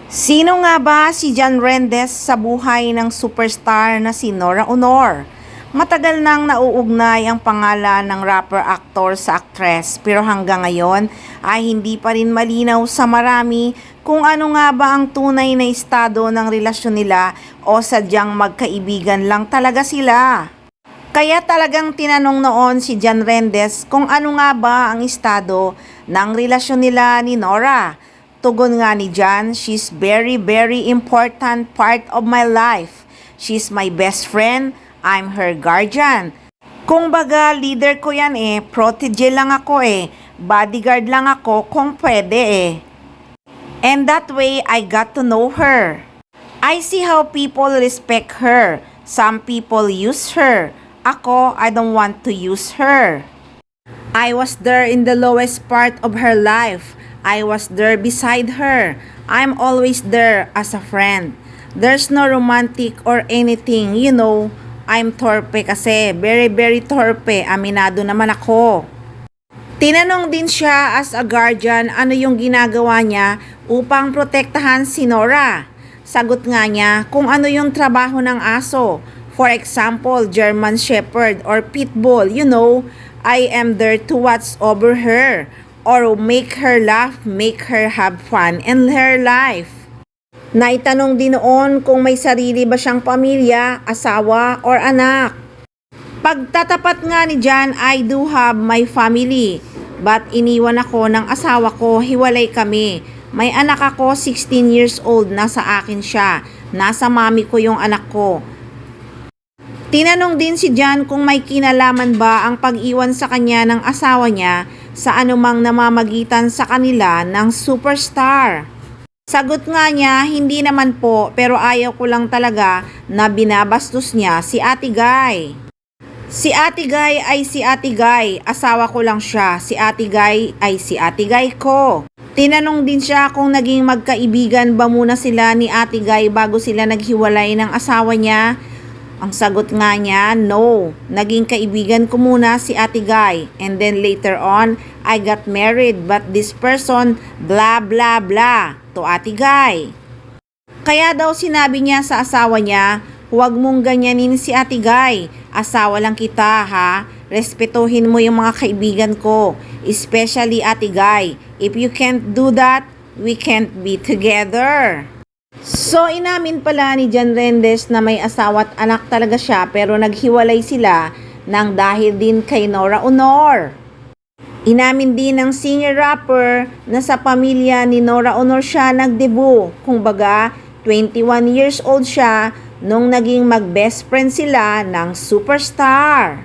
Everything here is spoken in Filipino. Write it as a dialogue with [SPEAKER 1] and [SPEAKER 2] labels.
[SPEAKER 1] Sino nga ba si Jan Rendez sa buhay ng superstar na si Nora Aunor? Matagal nang nauugnay ang pangalan ng rapper-aktor sa aktres, pero hanggang ngayon ay hindi pa rin malinaw sa marami kung ano nga ba ang tunay na estado ng relasyon nila o sadyang magkaibigan lang talaga sila. Kaya talagang tinanong noon si Jan Rendez kung ano nga ba ang estado ng relasyon nila ni Nora. Tugon nga ni Jan, "She's very important part of my life. She's my best friend, I'm her guardian. Kung baga, leader ko yan protege lang ako bodyguard lang ako kung pwede And that way, I got to know her. I see how people respect her. Some people use her. Ako, I don't want to use her. I was there in the lowest part of her life. I was there beside her. I'm always there as a friend. There's no romantic or anything, I'm torpe kasi, very torpe, aminado naman ako. Tinanong din siya as a guardian ano yung ginagawa niya upang protektahan si Nora. Sagot nga niya kung ano yung trabaho ng aso. For example, German Shepherd or Pitbull, I am there to watch over her. Or make her laugh, make her have fun in her life. Naitanong din noon kung may sarili ba siyang pamilya, asawa, or anak. Pagtatapat nga ni Jan, I do have my family. But iniwan ako ng asawa ko, hiwalay kami. May anak ako, 16 years old, nasa akin siya. Nasa mami ko yung anak ko. Tinanong din si Jan kung may kinalaman ba ang pag-iwan sa kanya ng asawa niya sa anumang namamagitan sa kanila ng superstar. Sagot nga niya, hindi naman po, pero ayaw ko lang talaga na binabastos niya si Ate Guy. Si Ate Guy ay si Ate Guy, asawa ko lang siya. Si Ate Guy ay si Ate Guy ko. Tinanong din siya kung naging magkaibigan ba muna sila ni Ate Guy bago sila naghiwalay ng asawa niya. Ang sagot nga niya, no. Naging kaibigan ko muna si Ate Guy. And then later on, I got married. But this person, blah blah blah, to Ate Guy. Kaya daw sinabi niya sa asawa niya, huwag mong ganyanin si Ate Guy. Asawa lang kita ha. Respetuhin mo yung mga kaibigan ko. Especially Ate Guy. If you can't do that, we can't be together. So inamin pala ni Jan Rendez na may asawa at anak talaga siya pero naghiwalay sila nang dahil din kay Nora Aunor. Inamin din ng singer rapper na sa pamilya ni Nora Aunor siya nagdebut. Kung baga, 21 years old siya nung naging mag-best friend sila ng superstar.